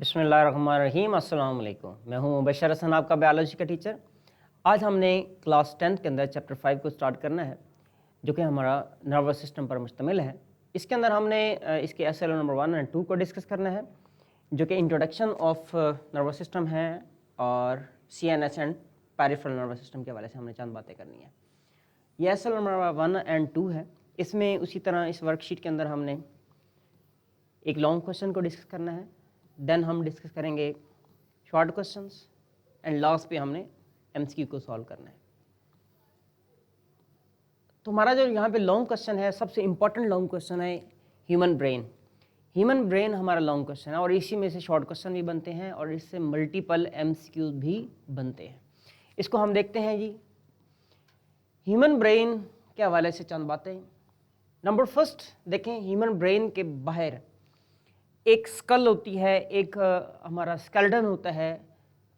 बिस्मिल्लाहिर्रहमानिर्रहीम। अस्सलाम वालेकुम। मैं हूं मुबशर हसन, आपका बायोलॉजी का टीचर। आज हमने क्लास 10th के अंदर चैप्टर 5 को स्टार्ट करना है, जो कि हमारा नर्वस सिस्टम पर मुश्तमिल है। इसके अंदर हमने इसके एसएल नंबर 1 और 2 को डिस्कस करना है, जो कि इंट्रोडक्शन ऑफ नर्वस सिस्टम है, और CNS and peripheral nervous system के हवाले से हमने चंद बातें करनी है। ये एसएल नंबर 1 एंड 2 है। इसमें उसी तरह इस वर्कशीट के अंदर हमने एक लॉन्ग क्वेश्चन को डिस्कस करना है, देन हम डिस्कस करेंगे शॉर्ट क्वेश्चंस, एंड लास्ट पे हमने एमसीक्यू को सॉल्व करना है। तो हमारा जो यहाँ पे लॉन्ग क्वेश्चन है, सबसे इंपॉर्टेंट लॉन्ग क्वेश्चन है ह्यूमन ब्रेन। ह्यूमन ब्रेन हमारा लॉन्ग क्वेश्चन है, और इसी में से शॉर्ट क्वेश्चन भी बनते हैं और इससे मल्टीपल एमसीक्यू भी बनते हैं। इसको हम देखते हैं जी। ह्यूमन ब्रेन के हवाले से चंद बातें। नंबर फर्स्ट देखें, ह्यूमन ब्रेन के बाहर एक स्कल होती है, एक हमारा स्केलेटन होता है,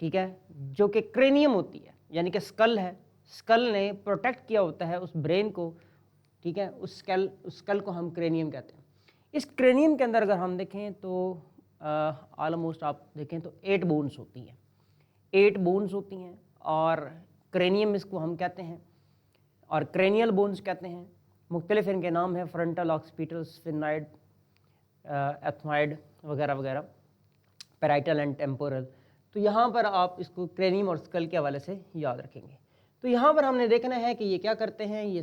ठीक है, जो कि क्रेनियम होती है, यानी कि स्कल है। स्कल ने प्रोटेक्ट किया होता है उस ब्रेन को, ठीक है। उस स्कल को हम क्रेनियम कहते हैं। इस क्रेनियम के अंदर अगर हम देखें तो ऑलमोस्ट आप देखें तो 8 बोन्स होती हैं, 8 बोन्स होती हैं, और क्रेनियम इसको हम कहते हैं, और क्रेनियल बोन्स कहते हैं। मुख्तलिफ इनके नाम है, फ्रंटल, ऑक्सीपिटल, स्फिनाइड, एथमाइड वगैरह वगैरह, पैराइटल एंड टेम्पोरल। तो यहाँ पर आप इसको क्रेनियम और स्कल के हवाले से याद रखेंगे। तो यहाँ पर हमने देखना है कि ये क्या करते हैं। ये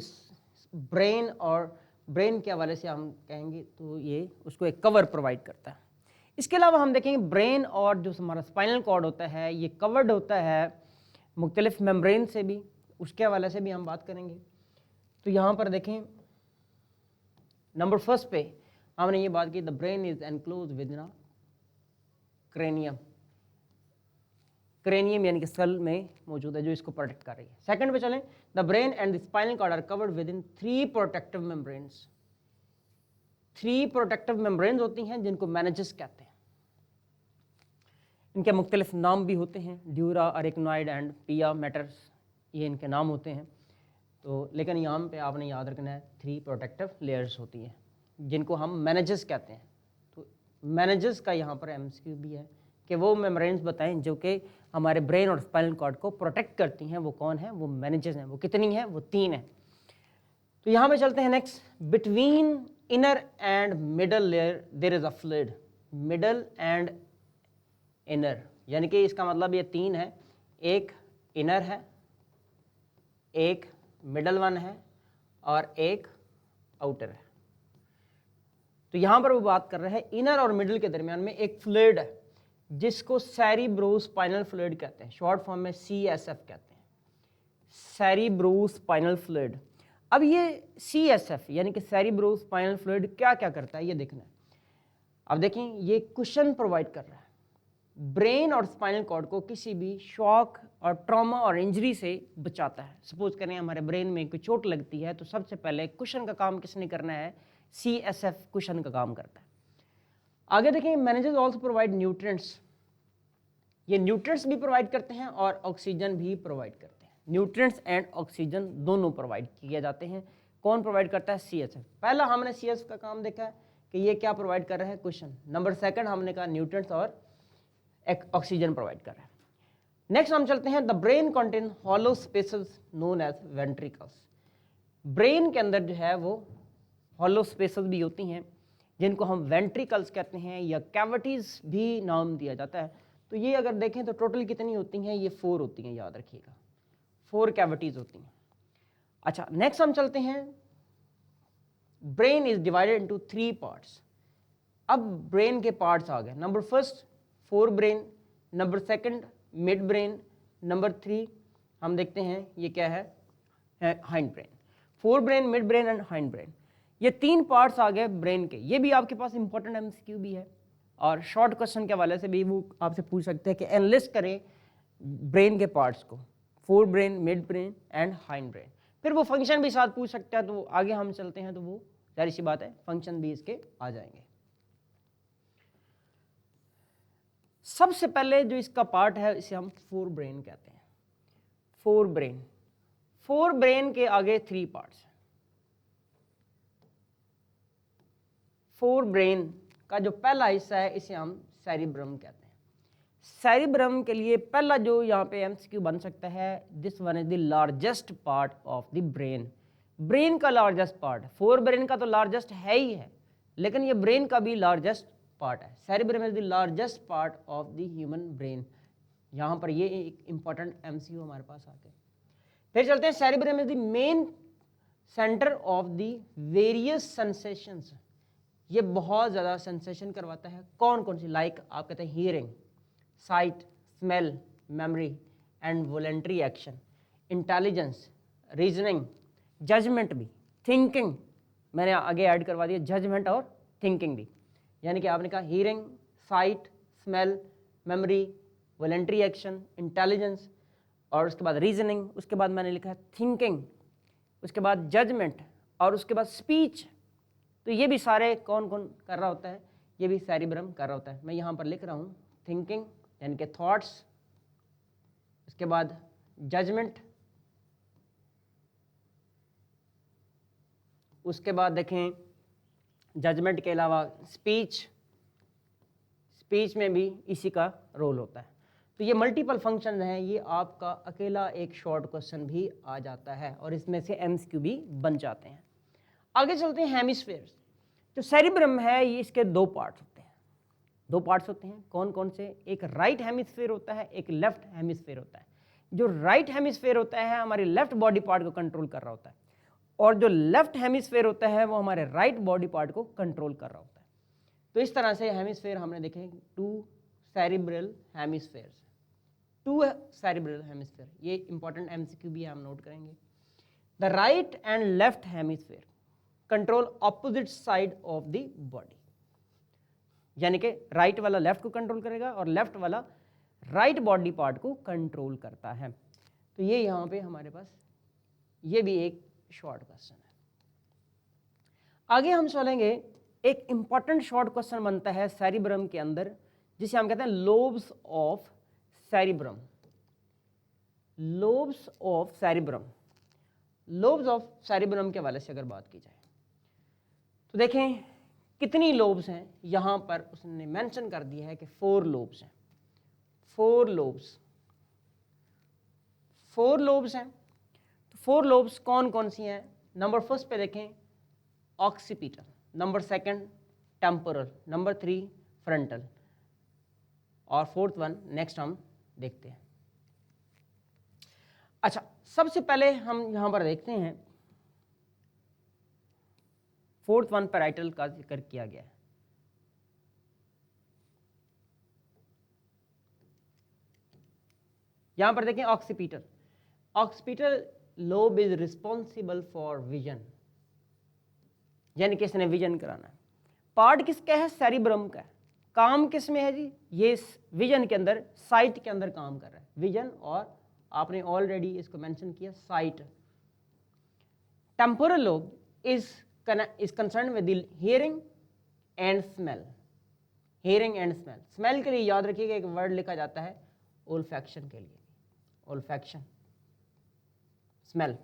ब्रेन और ब्रेन के हवाले से हम कहेंगे तो ये उसको एक कवर प्रोवाइड करता है। इसके अलावा हम देखेंगे ब्रेन और जो हमारा स्पाइनल कॉर्ड होता है, ये कवर्ड होता है मुख्तलिफ मेम्ब्रेन से भी, उसके हवाले से भी हम बात करेंगे। तो यहाँ पर देखें, नंबर फर्स्ट पे हमने ये बात की, the brain is enclose with in cranium. Cranium यानी कि स्कल में मौजूद है, जो इसको प्रोटेक्ट कर रही है। सेकंड पे चलें, the brain and the spinal cord are covered within 3 protective membranes. 3 protective membranes होती हैं, जिनको मैनेजेस कहते हैं। इनके मुख्तलिफ नाम भी होते हैं, ड्यूरा, अरेक्नॉइड एंड पिया मेटर्स, ये इनके नाम होते हैं। तो लेकिन यहाँ पे आपने याद रखना है 3 प्रोटेक्टिव लेयर्स होती हैं, जिनको हम मैनेजेस कहते हैं। तो मैनेजेस का यहाँ पर एमसीक्यू भी है कि वो मेम्ब्रेन्स बताएं जो कि हमारे ब्रेन और स्पाइनल कॉर्ड को प्रोटेक्ट करती हैं। वो कौन है? वो मैनेजेस हैं। वो कितनी हैं? वो 3 हैं। तो यहाँ पे चलते हैं next. Between inner and middle layer there is a fluid. Middle and inner, यानी कि इसका मतलब ये 3 है। एक इनर है, एक मिडल वन है, और एक आउटर है। तो यहाँ पर वो बात कर रहे हैं इनर और मिडल के दरमियान में एक फ्लूइड है, जिसको सेरिब्रोस्पाइनल फ्लूइड कहते हैं। शॉर्ट फॉर्म में CSF कहते हैं, सेरिब्रोस्पाइनल फ्लूइड। अब ये CSF यानी कि सेरिब्रोस्पाइनल फ्लूइड क्या क्या करता है, ये देखना है। अब देखें, ये कुशन प्रोवाइड कर रहा है ब्रेन और स्पाइनल कॉर्ड को किसी भी शॉक और ट्रॉमा और इंजरी से बचाता है। सपोज करें हमारे ब्रेन में कोई चोट लगती है, तो सबसे पहले कुशन का काम किसने करना है? CSF कुशन का काम करता है। आगे देखें, मैनेजेस ऑल्सो प्रोवाइड न्यूट्रिएंट्स। ये न्यूट्रिएंट्स भी प्रोवाइड करते हैं और ऑक्सीजन भी प्रोवाइड करते हैं। न्यूट्रिएंट्स एंड ऑक्सीजन दोनों प्रोवाइड किए जाते हैं। कौन प्रोवाइड करता है? CSF। पहला हमने CSF का काम देखा है कि ये क्या प्रोवाइड कर रहा है? कुशन। नंबर सेकंड हमने कहा न्यूट्रिएंट्स और ऑक्सीजन प्रोवाइड कर रहा है। नेक्स्ट हम चलते हैं, the brain contain hollow spaces known as ventricles. Brain के अंदर जो है वो हॉलो स्पेसेस भी होती हैं, जिनको हम वेंट्रिकल्स कहते हैं, या कैविटीज भी नाम दिया जाता है। तो ये अगर देखें तो टोटल कितनी होती हैं? ये 4 होती हैं, याद रखिएगा, 4 कैविटीज होती हैं। अच्छा, नेक्स्ट हम चलते हैं, brain is divided into 3 parts. अब ब्रेन के पार्ट्स आ गए। Number first fore brain, number second mid brain, number 3 हम देखते हैं ये क्या है? Hind brain. 4 brain, mid brain and hind brain, ये 3 पार्ट्स आ गए ब्रेन के। ये भी आपके पास इंपॉर्टेंट एमसीक्यू भी है, और शॉर्ट क्वेश्चन के हवाले से भी वो आपसे पूछ सकते हैं कि एनालिस्ट करें ब्रेन के पार्ट्स को, 4 brain, mid brain and hind brain. फिर वो फंक्शन भी साथ पूछ सकता है। तो आगे हम चलते हैं तो वो जाहिर सी बात है फंक्शन भी इसके आ जाएंगे। सबसे पहले जो इसका पार्ट है, इसे हम 4 ब्रेन कहते हैं। 4 ब्रेन, 4 ब्रेन के आगे 3 पार्ट्स। 4 ब्रेन का जो पहला हिस्सा है, इसे हम सेरिब्रम कहते हैं। सेरिब्रम के लिए पहला जो यहाँ पे एमसीक्यू बन सकता है, this one is the largest part of the brain. Brain का लार्जेस्ट पार्ट, फोर ब्रेन का तो लार्जेस्ट है ही है, लेकिन ये ब्रेन का भी लार्जेस्ट पार्ट है। Cerebrum is the largest part of the human brain. यहाँ पर ये एक इंपॉर्टेंट एमसीक्यू हमारे पास आ गए। फिर चलते हैं, cerebrum is the main centre of the various sensations. ये बहुत ज़्यादा सेंसेशन करवाता है। कौन कौन सी? लाइक आप कहते हैं hearing, sight, smell, memory and voluntary action, intelligence, reasoning, judgement भी, थिंकिंग, मैंने आगे ऐड करवा दिया जजमेंट और थिंकिंग भी। यानी कि आपने कहा hearing, sight, smell, memory, voluntary action, intelligence, और उसके बाद रीजनिंग, उसके बाद मैंने लिखा है थिंकिंग, उसके बाद जजमेंट, और उसके बाद स्पीच। तो ये भी सारे कौन कौन कर रहा होता है? ये भी सेरिब्रम कर रहा होता है। मैं यहाँ पर लिख रहा हूँ थिंकिंग यानी कि थॉट्स, उसके बाद जजमेंट, उसके बाद देखें जजमेंट के अलावा स्पीच, स्पीच में भी इसी का रोल होता है। तो ये मल्टीपल फंक्शन हैं, ये आपका अकेला एक शॉर्ट क्वेश्चन भी आ जाता है और इसमें से एमसीक्यू भी बन जाते हैं। आगे चलते हैं हेमिस्फेयर्स। जो सेरिब्रम है ये इसके दो पार्ट्स होते हैं। दो पार्ट्स होते हैं कौन कौन से? एक राइट हेमिस्फेयर होता है, एक लेफ्ट हेमिस्फेयर होता है। जो राइट हेमिस्फेयर होता है हमारे लेफ्ट बॉडी पार्ट को कंट्रोल कर रहा होता है, और जो लेफ्ट हेमिस्फेयर होता है वो हमारे राइट बॉडी पार्ट को कंट्रोल कर रहा होता है। तो इस तरह से हेमिस्फेयर हमने देखे, to cerebral hemispheres, to cerebral hemisphere. ये इंपॉर्टेंट एमसीक्यू भी हम नोट करेंगे। The right and left hemisphere control opposite side of the body, यानी कि राइट वाला लेफ्ट को कंट्रोल करेगा और लेफ्ट वाला राइट बॉडी पार्ट को कंट्रोल करता है। तो ये यहाँ पे हमारे पास ये भी एक शॉर्ट क्वेश्चन है। आगे हम चलेंगे, एक इंपॉर्टेंट शॉर्ट क्वेश्चन बनता है सेरिब्रम के अंदर, जिसे हम कहते हैं lobes of cerebrum. Lobes of cerebrum, lobes of cerebrum के हवाले से अगर बात की जाए तो देखें कितनी लोब्स हैं। यहां पर उसने मेंशन कर दिया है कि 4 लोब्स हैं। 4 लोब्स, 4 लोब्स हैं। तो 4 लोब्स कौन कौन सी हैं? नंबर फर्स्ट पे देखें occipital, number second temporal, number 3 frontal, और फोर्थ वन नेक्स्ट हम देखते हैं। अच्छा, सबसे पहले हम यहां पर देखते हैं फोर्थ वन पैराइटल का जिक्र किया गया है। यहां पर देखें occipital, occipital lobe is responsible for vision, यानी कि इसने विजन कराना है। पार्ट किसका है? सेरिब्रम का है। काम किस में है जी? ये विजन के अंदर, साइट के अंदर काम कर रहा है। विजन, और आपने ऑलरेडी इसको मेंशन किया site. Temporal lobe is concern with hearing and smell. Hearing and smell, smell के लिए याद रखिएगा एक वर्ड लिखा जाता है ओल्फैक्शन के लिए, ओल्फैक्शन, स्मेल।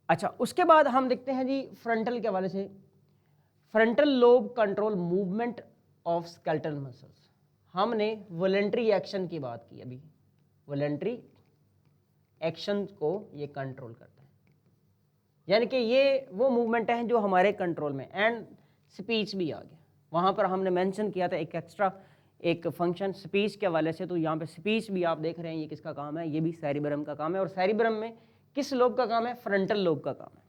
अच्छा, उसके बाद हम देखते हैं जी फ्रंटल के हवाले से। Frontal lobe control movement of skeletal muscles. हमने वॉलेंट्री एक्शन की बात की अभी, वॉलेंट्री एक्शन को ये कंट्रोल करता है, यानी कि ये वो मूवमेंट है जो हमारे कंट्रोल में। एंड स्पीच भी आ गया, वहाँ पर हमने मेंशन किया था एक एक्स्ट्रा एक फंक्शन स्पीच के हवाले से। तो यहाँ पे स्पीच भी आप देख रहे हैं, ये किसका काम है? ये भी सेरिब्रम का काम है। और सेरिब्रम में किस लोब का काम है? फ्रंटल लोब का काम है।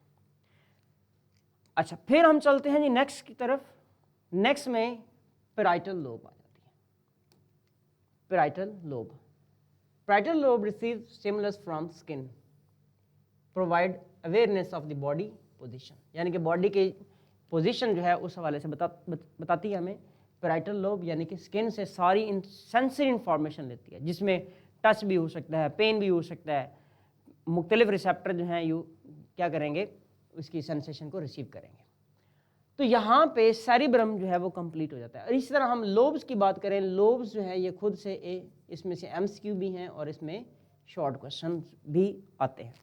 अच्छा, फिर हम चलते हैं जी नेक्स्ट की तरफ। नेक्स्ट में पैराइटल लोब आ जाती है। Parietal lobe, parietal lobe receive stimulus from skin, provide awareness of the body position, यानी कि बॉडी की पोजीशन जो है उस हवाले से बताती है हमें पैराइटल लोब, यानी कि स्किन से सारी सेंसरी इंफॉर्मेशन लेती है, जिसमें टच भी हो सकता है, पेन भी हो सकता है। मुख्तलिफ रिसेप्टर जो हैं यू क्या करेंगे? उसकी सेंसेशन को रिसीव करेंगे। तो यहाँ पे सेरिब्रम जो है वो कंप्लीट हो जाता है। और इसी तरह हम लोब्स की बात करें, लोब्स जो है ये खुद से इसमें से एमसीक्यू भी हैं और इसमें शॉर्ट क्वेश्चन भी आते हैं।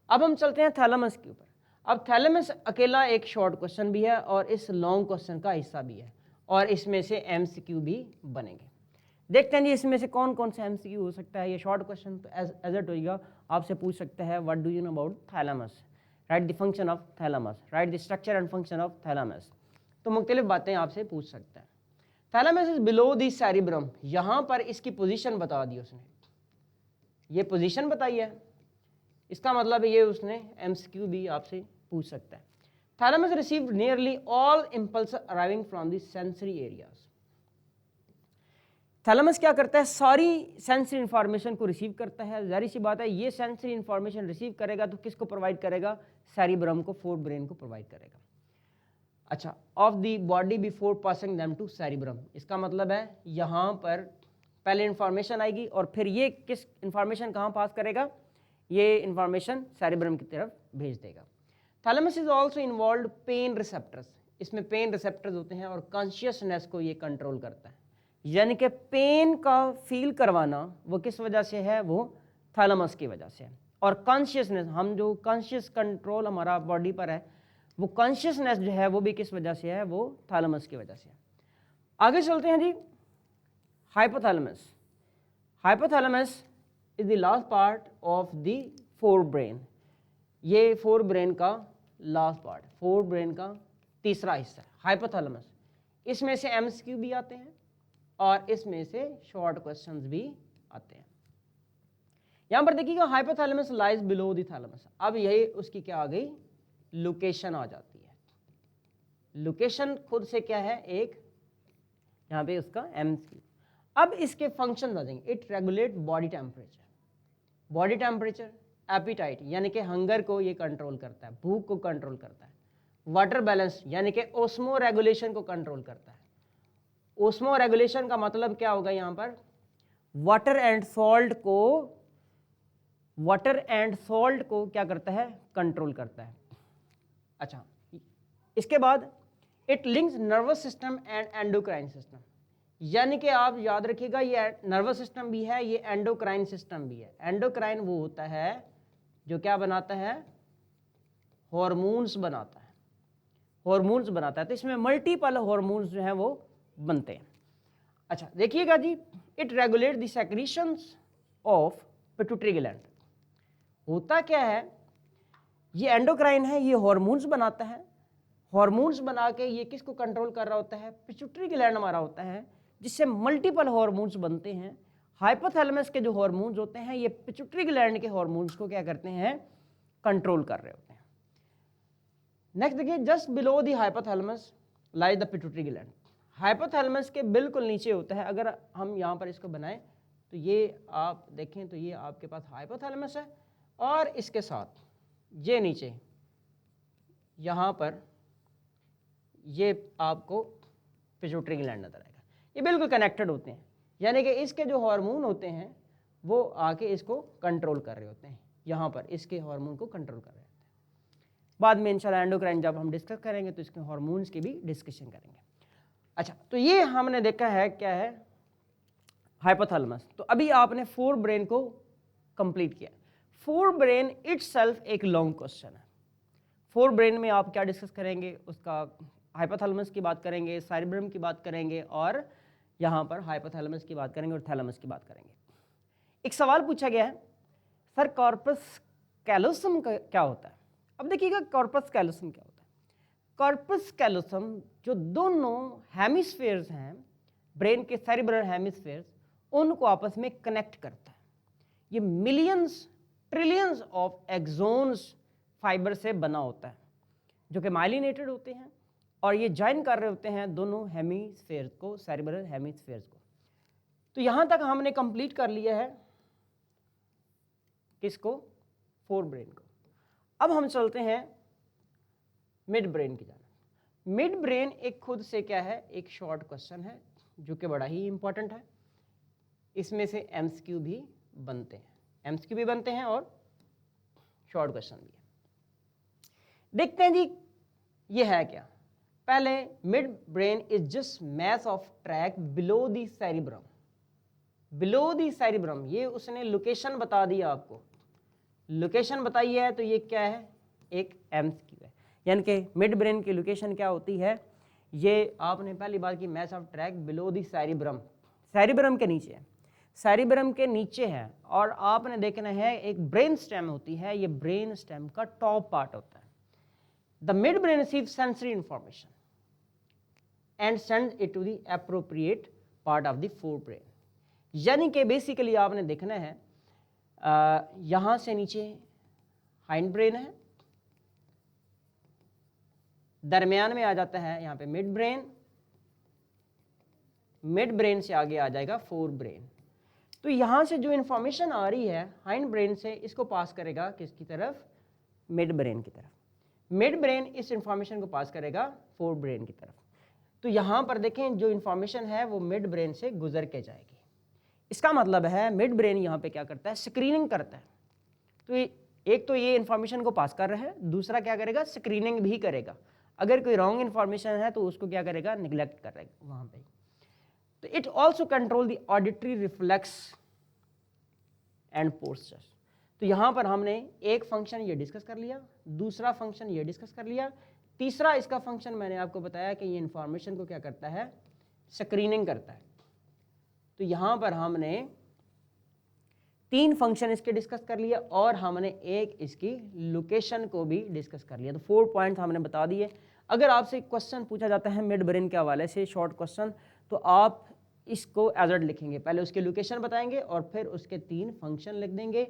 अब हम चलते हैं थैलेमस के ऊपर। अब थैलेमस अकेला एक शॉर्ट क्वेश्चन भी है और इस लॉन्ग क्वेश्चन का हिस्सा भी है, और इसमें से MCQ भी बनेंगे। देखते हैं जी इसमें से कौन कौन सा MCQ हो सकता है। ये शॉर्ट क्वेश्चन तो एज इट होगा, आपसे पूछ सकता है what do you know about thalamus, right the function of thalamus, right the structure and function of thalamus. तो मुख्तलिफ बातें आपसे पूछ सकता है। Thalamus is below the cerebrum, यहाँ पर इसकी पोजीशन बता दी उसने, ये पोजीशन बताई है, इसका मतलब ये उसने MCQ भी आपसे पूछ सकता है। Thalamus receive nearly all impulse arriving from the sensory areas. Thalamus क्या करता है, सारी सेंसरी इंफॉर्मेशन को रिसीव करता है। जाहिर सी बात है ये सेंसरी इंफॉर्मेशन रिसीव करेगा तो किसको प्रोवाइड करेगा, सेरिब्रम को, फोर ब्रेन को प्रोवाइड करेगा। अच्छा, of the body before passing them to cerebrum, इसका मतलब है यहाँ पर पहले इंफॉर्मेशन आएगी और फिर ये किस इंफॉर्मेशन कहाँ पास करेगा, ये इंफॉर्मेशन सेरिब्रम की तरफ भेज देगा। Thalamus is also involve pen receptors, इसमें पेन रिसेप्टर्स होते हैं और कॉन्शियसनेस को ये कंट्रोल करता है, यानी कि पेन का फील करवाना वो किस वजह से है, वो थैलेमस की वजह से है। और कॉन्शियसनेस, हम जो कॉन्शियस कंट्रोल हमारा बॉडी पर है, वो कॉन्शियसनेस जो है वो भी किस वजह से है, वो थैलेमस की वजह से है। आगे चलते हैं जी, hypothalamus. Hypothalamus is the last part of the fore brain, ये फोर ब्रेन का लास्ट पार्ट, फोर ब्रेन का तीसरा हिस्सा है हाइपोथैलेमस। इसमें से MCQ भी आते हैं और इसमें से शॉर्ट क्वेश्चंस भी आते हैं। यहां पर देखिएगा hypothalamus lies below the thalamus, अब यही उसकी क्या आ गई, लोकेशन आ जाती है। लोकेशन खुद से क्या है, एक यहाँ पे उसका MCQ। अब इसके फंक्शन आ जाएंगे, it regulate body temperature, body temperature, appetite यानी कि हंगर को ये कंट्रोल करता है, भूख को कंट्रोल करता है, वाटर बैलेंस यानी कि ओस्मो रेगुलेशन को कंट्रोल करता है। ओस्मो रेगुलेशन का मतलब क्या होगा, यहाँ पर वाटर एंड सॉल्ट को क्या करता है, कंट्रोल करता है। अच्छा, इसके बाद it links nervous system and endocrine system, यानी कि आप याद रखिएगा ये नर्वस सिस्टम भी है, ये एंडोक्राइन सिस्टम भी है। एंडोक्राइन वो होता है जो क्या बनाता है, हॉर्मोन्स बनाता है, हॉर्मोन्स बनाता है। तो इसमें मल्टीपल हॉर्मोन्स जो हैं वो बनते हैं। अच्छा देखिएगा जी, it regulate the secretions of pituitary gland. होता क्या है, ये एंडोक्राइन है, ये हॉर्मोन्स बनाता है, हॉर्मोन्स बना के ये किसको कंट्रोल कर रहा होता है, पिट्यूटरी ग्लैंड हमारा होता है, जिससे मल्टीपल हॉर्मोन्स बनते हैं। हाइपोथैलेमस के जो हॉर्मोन्स होते हैं ये पिट्यूटरी ग्लैंड के हॉर्मोन्स को क्या करते हैं, कंट्रोल कर रहे होते हैं। नेक्स्ट देखिए, just below the hypothalamus lies the pituitary gland. Hypothalamus के बिल्कुल नीचे होता है, अगर हम यहाँ पर इसको बनाएं तो ये आप देखें तो ये आपके पास हाइपोथैलेमस है और इसके साथ ये नीचे यहाँ पर ये आपको पिट्यूटरी ग्लैंड नजर आएगा। ये बिल्कुल कनेक्टेड होते हैं, यानी कि इसके जो हार्मोन होते हैं वो आके इसको कंट्रोल कर रहे होते हैं, यहाँ पर इसके हार्मोन को कंट्रोल कर रहे होते हैं। बाद में इंशाल्लाह एंडोक्राइन जब हम डिस्कस करेंगे तो इसके हार्मोन्स की भी डिस्कशन करेंगे। अच्छा, तो ये हमने देखा है क्या है, हाइपोथैलेमस। तो अभी आपने फोर ब्रेन को कंप्लीट किया। फोर ब्रेन इटसेल्फ एक लॉन्ग क्वेश्चन है। फोर ब्रेन में आप क्या डिस्कस करेंगे, उसका हाइपोथैलेमस की बात करेंगे, सेरिब्रम की बात करेंगे और यहाँ पर हाइपोथैलेमस की बात करेंगे और थैलेमस की बात करेंगे। एक सवाल पूछा गया है, सर कॉर्पस कैलोसम का क्या होता है। अब देखिएगा कॉर्पस कैलोसम क्या होता है। कॉर्पस कैलोसम जो दोनों हेमिस्फेयर्स हैं ब्रेन के, सेरिब्रल हेमिस्फेयर्स, उनको आपस में कनेक्ट करता है। ये millions trillions of exons fibre से बना होता है जो कि माइलिनेटेड होते हैं और ये ज्वाइन कर रहे होते हैं दोनों हेमिस्फेयर्स को, सेरिब्रल हेमिस्फेयर्स को। तो यहाँ तक हमने कंप्लीट कर लिया है किसको, फोर ब्रेन को। अब हम चलते हैं मिड ब्रेन की जाना। मिड ब्रेन एक खुद से क्या है, एक शॉर्ट क्वेश्चन है जो कि बड़ा ही इंपॉर्टेंट है। इसमें से MCQ भी बनते हैं, MCQ भी बनते हैं और शॉर्ट क्वेश्चन भी है। देखते हैं जी ये है क्या। पहले mid brain is just mass of track below the cerebrum, below the cerebrum, ये उसने लोकेशन बता दिया आपको, लोकेशन बताई है, तो ये क्या है, एक MCQ है। यानी कि मिड ब्रेन की लोकेशन क्या होती है, ये आपने पहली बात की mass of track below the cerebrum, cerebrum के नीचे है, सैरिब्रम के नीचे है। और आपने देखना है एक ब्रेन स्टेम होती है, ये ब्रेन स्टेम का टॉप पार्ट होता है। The mid brain receive sensory information and send it to the appropriate part of the four brain. यानी कि बेसिकली आपने देखना है यहां से नीचे हाइंड ब्रेन है, दरमियान में आ जाता है यहाँ पे मिड ब्रेन, मिड ब्रेन से आगे आ जाएगा फोर ब्रेन। तो यहाँ से जो इन्फॉर्मेशन आ रही है हाइंड ब्रेन से, इसको पास करेगा किसकी तरफ, मिड ब्रेन की तरफ। मिड ब्रेन इस इंफॉर्मेशन को पास करेगा फोर ब्रेन की तरफ। तो यहाँ पर देखें जो इन्फॉर्मेशन है वो मिड ब्रेन से गुजर के जाएगी। इसका मतलब है मिड ब्रेन यहाँ पे क्या करता है, स्क्रीनिंग करता है। तो एक तो ये इन्फॉर्मेशन को पास कर रहा है, दूसरा क्या करेगा, स्क्रीनिंग भी करेगा। अगर कोई रॉन्ग इन्फॉर्मेशन है तो उसको क्या करेगा, निगलेक्ट करेगा वहाँ पे। तो it also control the auditory reflex and posture. तो यहाँ पर हमने एक फंक्शन ये डिस्कस कर लिया, दूसरा फंक्शन ये डिस्कस कर लिया, तीसरा इसका फंक्शन मैंने आपको बताया कि ये इन्फॉर्मेशन को क्या करता है, स्क्रीनिंग करता है। तो यहाँ पर हमने 3 फंक्शन इसके डिस्कस कर लिया और हमने एक इसकी लोकेशन को भी डिस्कस कर लिया। तो 4 पॉइंट हमने बता दिए। अगर आपसे क्वेश्चन पूछा जाता है मिड ब्रेन के हवाले से शॉर्ट क्वेश्चन, तो आप इसको एजर्ट लिखेंगे, पहले उसके लोकेशन बताएंगे और फिर उसके 3 फंक्शन लिख देंगे।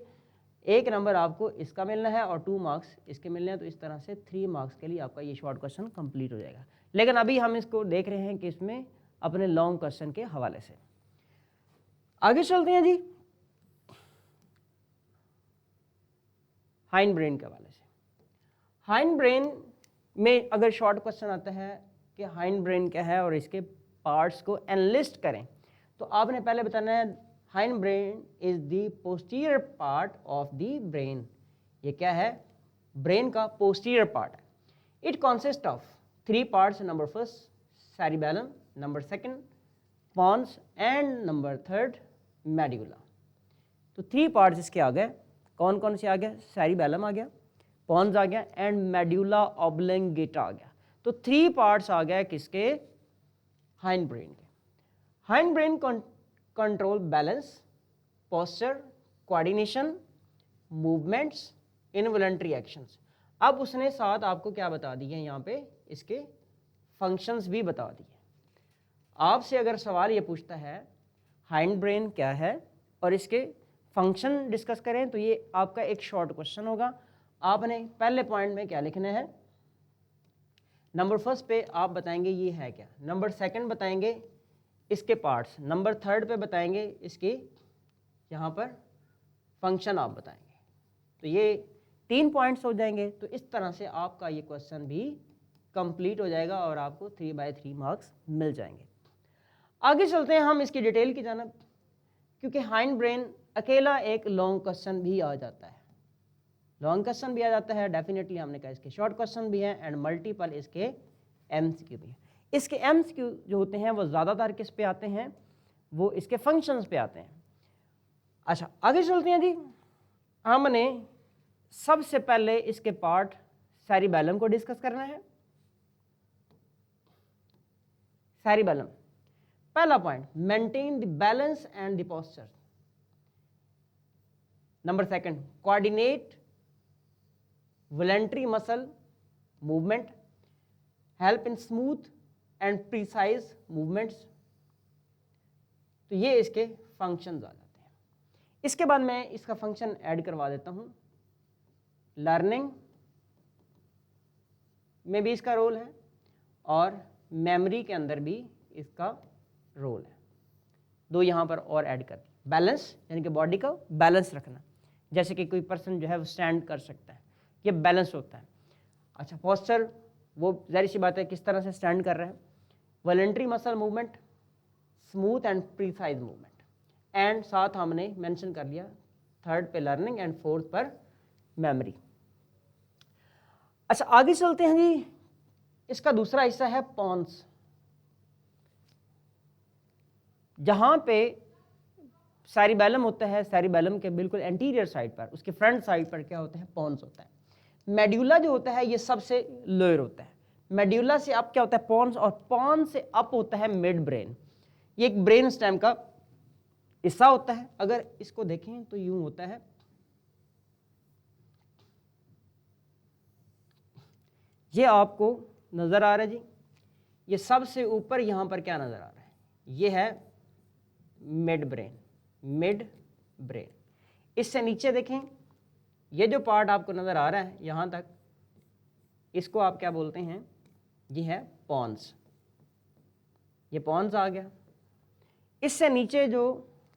1 नंबर आपको इसका मिलना है और 2 मार्क्स इसके मिलने हैं। तो इस तरह से 3 मार्क्स के लिए आपका ये शॉर्ट क्वेश्चन कंप्लीट हो जाएगा। लेकिन अभी हम इसको देख रहे हैं कि इसमें अपने लॉन्ग क्वेश्चन के हवाले से आगे चलते हैं जी, हाइंड ब्रेन के हवाले से। हाइंड ब्रेन में अगर शॉर्ट क्वेश्चन आता है कि हाइंड ब्रेन क्या है और इसके पार्ट्स को एनलिस्ट करें, तो आपने पहले बताना है hind brain is the posterior part of the brain. ये क्या है, ब्रेन का पोस्टीरियर पार्ट है। It consist of 3 parts, number first cerebellum, number second pons and number third medulla. तो 3 पार्ट्स इसके आ गए। कौन कौन से आ गया, सेरिबेलम आ गया, पॉन्स आ गया एंड मेडुला ऑब्लोंगेटा आ गया। तो 3 पार्ट्स आ गए किसके, हाइंड ब्रेन के। Hind brain control balance, posture, coordination, movements, involuntary actions. अब उसने साथ आपको क्या बता दिए हैं, यहाँ पे इसके फंक्शंस भी बता दिए। आपसे अगर सवाल ये पूछता है हाइंड ब्रेन क्या है और इसके फंक्शन डिस्कस करें, तो ये आपका एक शॉर्ट क्वेश्चन होगा। आपने पहले पॉइंट में क्या लिखना है, नंबर फर्स्ट पे आप बताएंगे ये है क्या, नंबर सेकंड बताएंगे इसके पार्ट्स, नंबर थर्ड पे बताएंगे इसके यहाँ पर फंक्शन आप बताएंगे। तो ये 3 पॉइंट्स हो जाएंगे। तो इस तरह से आपका ये क्वेश्चन भी कंप्लीट हो जाएगा और आपको 3/3 मार्क्स मिल जाएंगे। आगे चलते हैं हम इसकी डिटेल की जानब, क्योंकि हाइंड ब्रेन अकेला एक लॉन्ग क्वेश्चन भी आ जाता है, लॉन्ग क्वेश्चन भी आ जाता है डेफिनेटली। हमने कहा इसके शॉर्ट क्वेश्चन भी हैं एंड मल्टीपल इसके एमसीक्यू भी हैं। इसके एमसीक्यू जो होते हैं वो ज़्यादातर किस पे आते हैं, वो इसके फंक्शंस पे आते हैं। अच्छा आगे चलते हैं जी, हमने सबसे पहले इसके पार्ट सेरिबेलम को डिस्कस करना है। सेरिबेलम पहला point, maintain the balance and the posture. Number second, coordinate voluntary muscle movement, help in smooth and precise movements. तो ये इसके फंक्शंस आ जाते हैं। इसके बाद मैं इसका फंक्शन ऐड करवा देता हूं। लर्निंग में भी इसका रोल है और मेमोरी के अंदर भी इसका रोल है। 2 यहाँ पर और ऐड कर दी। बैलेंस यानी कि बॉडी का बैलेंस रखना, जैसे कि कोई पर्सन जो है वो स्टैंड कर सकता है, ये बैलेंस होता है। अच्छा पोस्चर, वो जाहिर सी बात है किस तरह से स्टैंड कर रहे हैं। Voluntary muscle movement, smooth and precise movement, and साथ हमने मेंशन कर लिया थर्ड पे लर्निंग एंड फोर्थ पर मेमोरी। अच्छा आगे चलते हैं जी, इसका दूसरा हिस्सा है पॉन्स, जहां पे सेरिबेलम होता है। सेरिबेलम के बिल्कुल एंटीरियर साइड पर, उसके फ्रंट साइड पर क्या होता है, पॉन्स होता है। मेडुला जो होता है ये सबसे लोअर होता है। मेड्यूला से अप क्या होता है पॉन्स, और पॉन्स से अप होता है मिड ब्रेन। ये एक ब्रेन स्टेम का हिस्सा होता है। अगर इसको देखें तो यूं होता है, ये आपको नजर आ रहा है जी, ये सबसे ऊपर यहां पर क्या नजर आ रहा है, ये है मिड ब्रेन, मिड ब्रेन। इससे नीचे देखें, ये जो पार्ट आपको नजर आ रहा है यहां तक, इसको आप क्या बोलते हैं, ये है पॉन्स, ये पॉन्स आ गया। इससे नीचे जो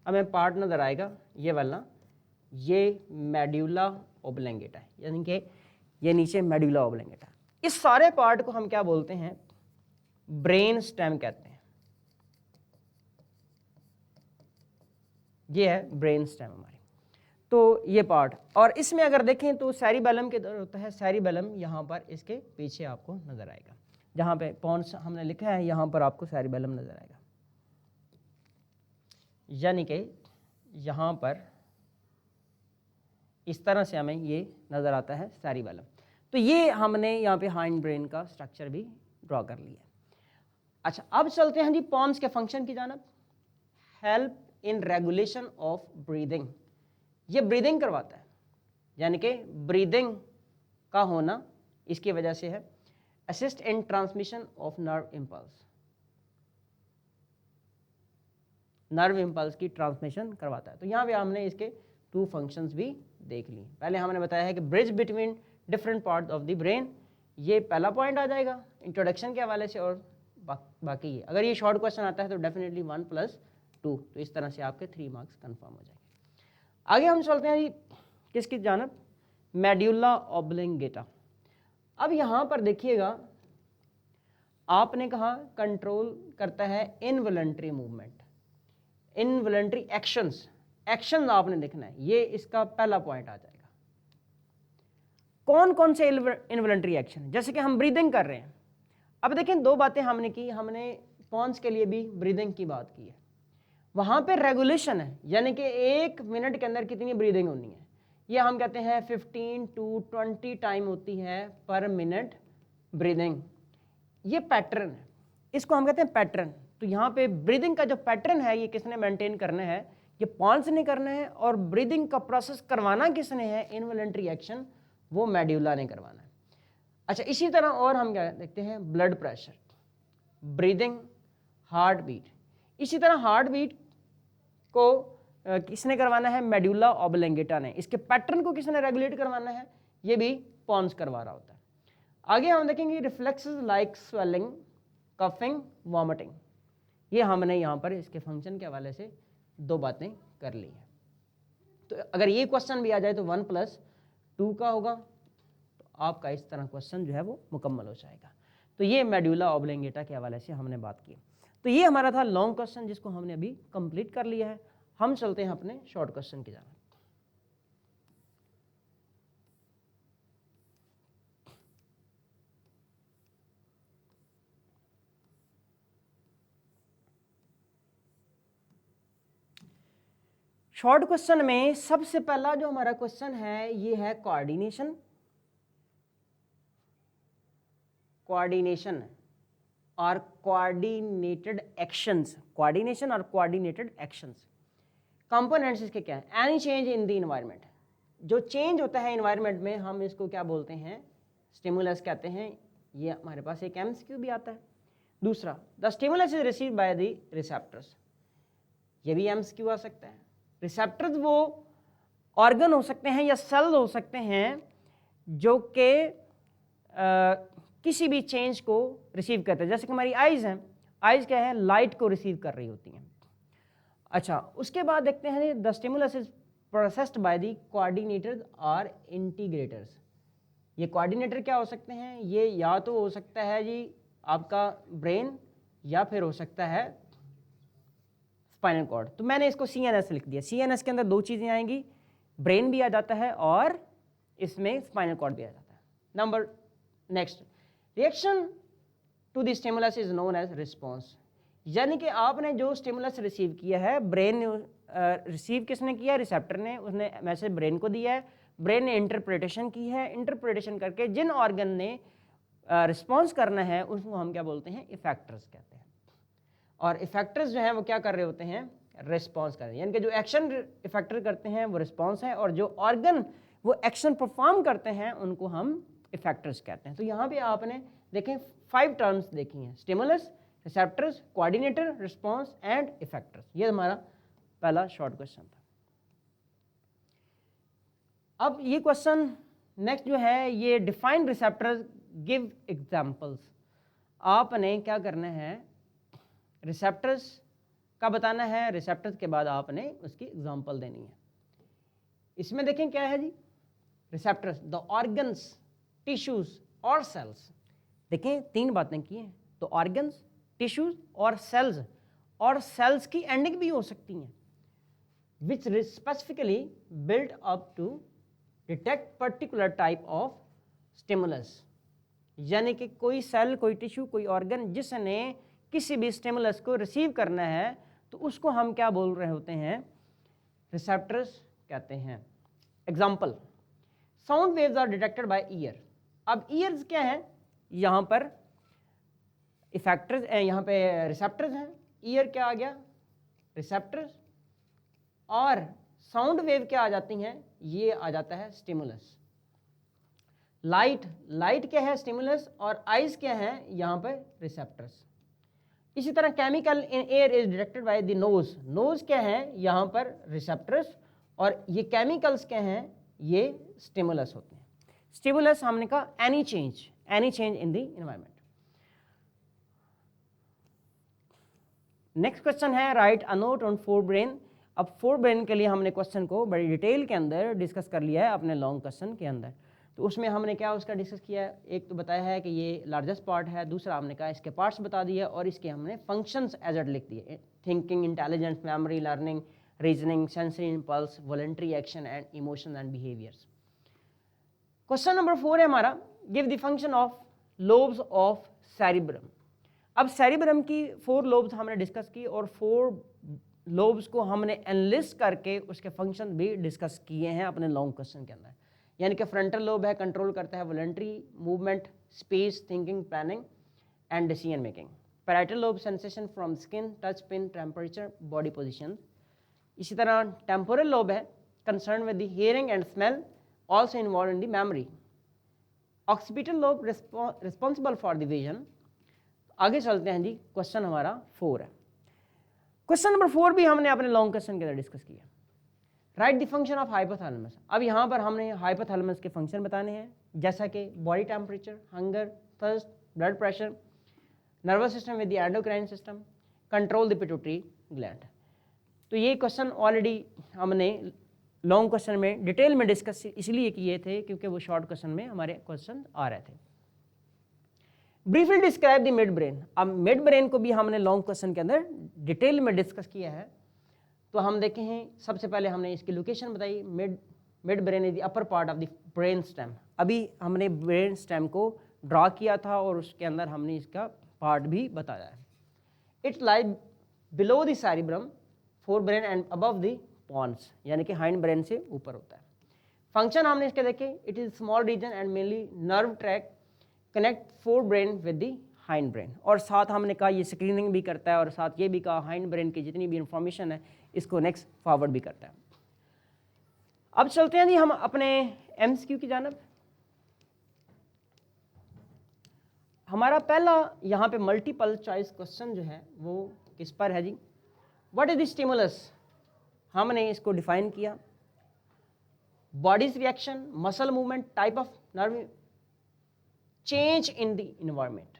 हमें पार्ट नजर आएगा ये वाला, ये मेड्यूला ओब्लंगेटा है, यानी कि ये नीचे मेड्यूला ओब्लंगेटा। इस सारे पार्ट को हम क्या बोलते हैं, ब्रेन स्टेम कहते हैं। ये है ब्रेन स्टेम हमारी। तो ये पार्ट, और इसमें अगर देखें तो सेरिबेलम के अंदर होता है, सेरिबेलम यहाँ पर इसके पीछे आपको नजर आएगा, जहाँ पे पॉन्स हमने लिखा है यहाँ पर आपको सेरिबेलम नजर आएगा, यानी कि यहाँ पर इस तरह से हमें ये नजर आता है सेरिबेलम। तो ये हमने यहाँ पे हाइंड ब्रेन का स्ट्रक्चर भी ड्रॉ कर लिया। अच्छा, अब चलते हैं जी पॉन्स के फंक्शन की जानब। Help in regulation of breathing, ये ब्रीदिंग करवाता है, यानी कि ब्रीदिंग का होना इसकी वजह से है। Assist in transmission of nerve impulse, nerve impulse की ट्रांसमिशन करवाता है। तो यहाँ पे हमने इसके 2 फंक्शंस भी देख लिए। पहले हमने बताया है कि bridge between different parts of the brain, ये पहला पॉइंट आ जाएगा इंट्रोडक्शन के हवाले से, और बाकी ये अगर ये शॉर्ट क्वेश्चन आता है तो डेफिनेटली 1+2, तो इस तरह से आपके 3 मार्क्स कंफर्म हो जाएंगे। आगे हम चलते हैं जी किसकी जानब, मेड्यूला ओब्लंगेटा। अब यहाँ पर देखिएगा, आपने कहा कंट्रोल करता है involuntary movement, involuntary actions, action आपने देखना है, ये इसका पहला पॉइंट आ जाएगा। कौन कौन से इनवॉलंटरी एक्शन, जैसे कि हम ब्रीदिंग कर रहे हैं। अब देखें 2 बातें हमने की, हमने पॉन्स के लिए भी ब्रीदिंग की बात की है, वहां पे रेगुलेशन है, यानी कि 1 मिनट के अंदर कितनी ब्रीदिंग होनी है, ये हम कहते हैं 15 to 20 टाइम होती है पर मिनट ब्रीदिंग, ये पैटर्न है, इसको हम कहते हैं पैटर्न। तो यहाँ पे ब्रीदिंग का जो पैटर्न है ये किसने मेंटेन करना है, ये पॉन्स ने करना है, और ब्रीदिंग का प्रोसेस करवाना किसने है, इनवॉलंटरी एक्शन, वो मेड्यूला ने करवाना है। अच्छा, इसी तरह और हम क्या देखते हैं, blood pressure, breathing, heart beat. इसी तरह हार्ट बीट को किसने करवाना है, मेड्यूला ओब्लंगेटा ने। इसके पैटर्न को किसने रेगुलेट करवाना है, ये भी पॉन्स करवा रहा होता है। आगे हम देखेंगे reflexes like swelling, coughing, vomiting, ये हमने यहाँ पर इसके फंक्शन के हवाले से 2 बातें कर ली है। तो अगर ये क्वेश्चन भी आ जाए तो 1+2 का होगा, तो आपका इस तरह क्वेश्चन जो है वो मुकम्मल हो जाएगा। तो ये मेड्यूला ओब्लंगेटा के हवाले से हमने बात की। तो ये हमारा था लॉन्ग क्वेश्चन जिसको हमने अभी कंप्लीट कर लिया है। हम चलते हैं अपने शॉर्ट क्वेश्चन की जानब। शॉर्ट क्वेश्चन में सबसे पहला जो हमारा क्वेश्चन है ये है कोऑर्डिनेशन, कोऑर्डिनेशन और कोऑर्डिनेटेड एक्शंस, कोऑर्डिनेशन और कोऑर्डिनेटेड एक्शंस। कंपोनेंट्स इसके क्या है, any change in the environment, जो चेंज होता है इन्वायरमेंट में हम इसको क्या बोलते हैं, स्टिमुलस कहते हैं। ये हमारे पास एक एमसीक्यू भी आता है। दूसरा, the stimulus is received by the receptors, ये भी एमसीक्यू आ सकता है। रिसेप्टर्स वो ऑर्गन हो सकते हैं या सेल हो सकते हैं जो कि किसी भी चेंज को रिसीव करते हैं, जैसे कि हमारी आइज़ हैं, आइज़ क्या है, लाइट को रिसीव कर रही होती हैं। अच्छा, उसके बाद देखते हैं the stimulus is processed by the coordinators और इंटीग्रेटर्स। ये कोऑर्डिनेटर क्या हो सकते हैं, ये या तो हो सकता है जी आपका ब्रेन, या फिर हो सकता है स्पाइनल कॉर्ड। तो मैंने इसको CNS लिख दिया। CNS के अंदर 2 चीज़ें आएंगी, ब्रेन भी आ जाता है और इसमें स्पाइनल कॉर्ड भी आ जाता है। Number next, reaction to the stimulus is known as response, यानी कि आपने जो स्टिमुलस रिसीव किया है, ब्रेन ने रिसीव किसने किया, रिसेप्टर ने, उसने मैसेज ब्रेन को दिया है, ब्रेन ने इंटरप्रिटेशन की है, इंटरप्रिटेशन करके जिन ऑर्गन ने रिस्पॉन्स करना है उसको हम क्या बोलते हैं, इफेक्टर्स कहते हैं। और इफेक्टर्स जो हैं वो क्या कर रहे होते हैं, रिस्पॉन्स कर रहे हैं, यानी कि जो एक्शन इफेक्टर करते हैं वो रिस्पॉन्स है, और जो ऑर्गन वो एक्शन परफॉर्म करते हैं उनको हम इफेक्टर्स कहते हैं। तो यहाँ पे आपने देखें 5 टर्म्स देखी हैं, stimulus, receptors, coordinator, response and effectors. ये हमारा पहला शॉर्ट क्वेश्चन था। अब ये क्वेश्चन नेक्स्ट जो है, ये डिफाइन रिसेप्टर्स, गिव एग्जांपल्स। आपने क्या करना है, रिसेप्टर्स का बताना है, रिसेप्टर्स के बाद आपने उसकी एग्जांपल देनी है। इसमें देखें क्या है जी, रिसेप्टर्स द ऑर्गन्स, टिश्यूज और सेल्स। देखें 3 बातें की हैं, तो ऑर्गन्स, टिश्यूज और सेल्स की एंडिंग भी हो सकती हैं, which specifically built up to detect particular type of stimulus. यानी कि कोई सेल, कोई टिश्यू, कोई ऑर्गन जिसने किसी भी स्टिमुलस को रिसीव करना है तो उसको हम क्या बोल रहे होते हैं, रिसेप्टर्स कहते हैं। Example, sound waves are detected by ear. अब ईयर्स क्या है, यहाँ पर इफेक्टर्स, यहाँ पे रिसेप्टर्स हैं, ईयर क्या आ गया, रिसेप्टर्स, और साउंड वेव क्या आ जाती हैं, ये आ जाता है स्टिमुलस। लाइट क्या है, स्टिमुलस, और आइज क्या है, यहाँ पर रिसेप्टर्स। इसी तरह chemical in air is detected by the nose क्या है, यहाँ पर रिसेप्टर्स, और ये केमिकल्स क्या हैं, ये स्टिमुलस होते हैं। स्टिमुलस हमने कहा any change in the environment. Next question है, write a note on forebrain. अब फोरब्रेन के लिए हमने क्वेश्चन को बड़ी डिटेल के अंदर डिस्कस कर लिया है अपने लॉन्ग क्वेश्चन के अंदर। तो उसमें हमने क्या उसका डिस्कस किया है, एक तो बताया है कि ये लार्जेस्ट पार्ट है, दूसरा हमने कहा इसके पार्ट्स बता दिए, और इसके हमने फंक्शंस एज एड लिख दिए, thinking, intelligence, memory, learning, reasoning, sensory impulse, voluntary action and emotion and behaviours. Question number 4 है हमारा, give the function of lobes of cerebrum. अब सेरिब्रम की 4 लोब्स हमने डिस्कस की, और 4 लोब्स को हमने एनलिस्ट करके उसके फंक्शन भी डिस्कस किए हैं अपने लॉन्ग क्वेश्चन के अंदर। यानी कि फ्रंटल लोब है, कंट्रोल करता है voluntary movement, space, thinking, planning and decision making. Parietal lobe sensation from skin, touch, pin, temperature, body position. इसी तरह टेम्पोरल लोब है, concern with the hearing and smell, also involve in the memory. Occipital lobe responsible for the vision. आगे चलते हैं जी, question हमारा 4 है। Question number 4 भी हमने अपने लॉन्ग क्वेश्चन के अंदर डिस्कस किया। Right the function of hypothalamus. अब यहाँ पर हमने हाइपोथैलेमस के फंक्शन बताने हैं, जैसा कि body temperature, hunger, thirst, blood pressure, nervous system with the endocrine system, control the pituitary gland. तो ये क्वेश्चन ऑलरेडी हमने लॉन्ग क्वेश्चन में डिटेल में डिस्कस इसलिए किए थे क्योंकि वो शॉर्ट क्वेश्चन में हमारे क्वेश्चन आ रहे थे। Briefly describe the mid brain. अब मिड ब्रेन को भी हमने लॉन्ग क्वेश्चन के अंदर डिटेल में डिस्कस किया है। तो हम देखे हैं, सबसे पहले हमने इसकी लोकेशन बताई, mid brain is the upper part of the brain stem. अभी हमने ब्रेन स्टेम को ड्रा किया था और उसके अंदर हमने इसका पार्ट भी बताया है। It's lies below the cerebrum, fore brain and above the pons, यानी कि हाइंड ब्रेन से ऊपर होता है। फंक्शन हमने इसके देखे, it is small region and mainly nerve track connect fore brain with the hind brain. और साथ हमने कहा ये स्क्रीनिंग भी करता है, और साथ ये भी कहा हाइंड ब्रेन की जितनी भी इंफॉर्मेशन है इसको नेक्स्ट फॉरवर्ड भी करता है। अब चलते हैं जी हम अपने एमसीक्यू की जानब। हमारा पहला यहाँ पे मल्टीपल चॉइस क्वेश्चन जो है वो किस पर है जी, व्हाट इज द स्टिमुलस। हमने इसको डिफाइन किया, bodies reaction, muscle movement, type of nerve, change in the environment.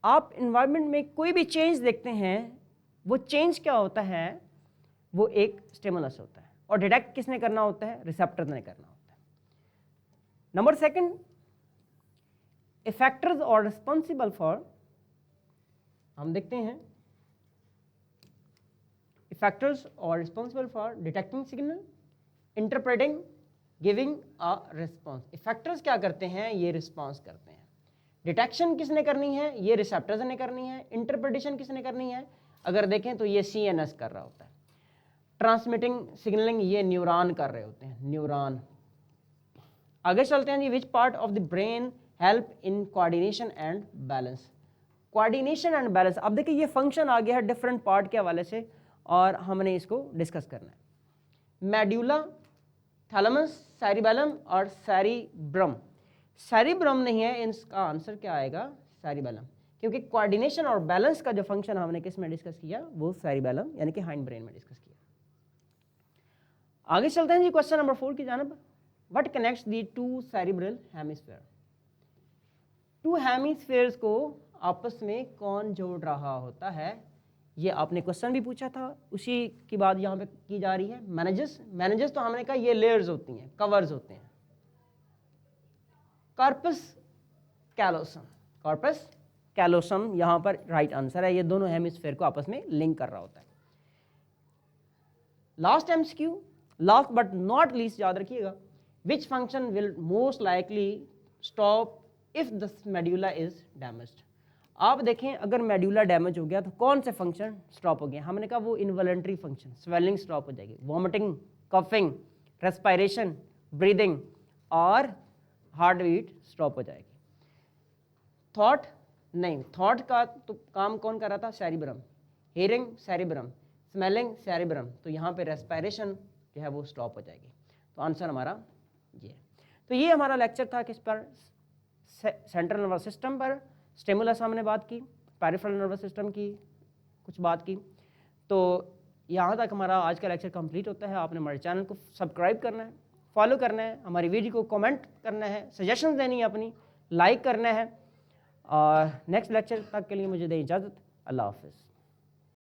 आप इन्वायरमेंट में कोई भी चेंज देखते हैं, वो चेंज क्या होता है, वो एक स्टिमुलस होता है, और डिटेक्ट किसने करना होता है, रिसेप्टर ने करना होता है। नंबर सेकंड, इफेक्टर्स और रिस्पॉन्सिबल फॉर, हम देखते हैं इफेक्टर्स और responsible for detecting signal, interpreting, giving a response. Effectors क्या करते हैं, ये रिस्पॉन्स करते हैं। डिटेक्शन किसने करनी है, ये रिसेप्टर्स ने करनी है। इंटरप्रिटेशन किसने करनी है, अगर देखें तो ये CNS कर रहा होता है। ट्रांसमिटिंग सिग्नलिंग ये न्यूरॉन कर रहे होते हैं, न्यूरॉन। आगे चलते हैं जी, which part of the brain help in coordination and balance. Coordination and balance, अब देखिए ये फंक्शन आ गया है डिफरेंट पार्ट के हवाले से और हमने इसको डिस्कस करना है। मेड्यूला, थैलेमस, सेरिबेलम और सेरिब्रम। सेरिब्रम नहीं है, इसका आंसर क्या आएगा? सेरिबेलम, क्योंकि कोऑर्डिनेशन और बैलेंस का जो फंक्शन हमने किस में डिस्कस किया, वो सेरिबेलम यानी कि हाइंड ब्रेन में डिस्कस किया। आगे चलते हैं जी क्वेश्चन नंबर 4 की जानब। What connects the to cerebral hemisphere? To hemispheres को आपस में कौन जोड़ रहा होता है? ये आपने क्वेश्चन भी पूछा था, उसी की बात यहाँ पे की जा रही है। मैनेजेस, मैनेजेस तो हमने कहा ये लेयर्स होती हैं, कवर्स होते हैं। कॉर्पस कैलोसम, कॉर्पस कैलोसम यहाँ पर राइट आंसर है। ये दोनों हेमिस्फीयर को आपस में लिंक कर रहा होता है। Last MCQ, last but not least, याद रखिएगा, which function will most likely stop if the medulla is damaged? आप देखें अगर मेड्यूला डैमेज हो गया तो कौन से फंक्शन स्टॉप हो गए? हमने कहा वो इनवॉलंटरी फंक्शन, स्वेलिंग स्टॉप हो जाएगी, वॉमिटिंग, कफिंग, रेस्पिरेशन, ब्रीदिंग और हार्ट बीट स्टॉप हो जाएगी। थॉट नहीं, थॉट का तो काम कौन कर रहा था? Cerebrum. Hearing cerebrum, smelling cerebrum, तो यहाँ पे रेस्पिरेशन जो है वो स्टॉप हो जाएगी। तो आंसर हमारा ये है। तो ये हमारा लेक्चर था किस पर? सेंट्रल नर्वस सिस्टम पर। स्टिमुलस हमने बात की, पेरिफेरल नर्वस सिस्टम की कुछ बात की। तो यहाँ तक हमारा आज का लेक्चर कंप्लीट होता है। आपने हमारे चैनल को सब्सक्राइब करना है, फॉलो करना है, हमारी वीडियो को कमेंट करना है, सजेशंस देनी है अपनी, लाइक करना है। और नेक्स्ट लेक्चर तक के लिए मुझे दें इजाज़त। अल्लाह हाफ़िज़।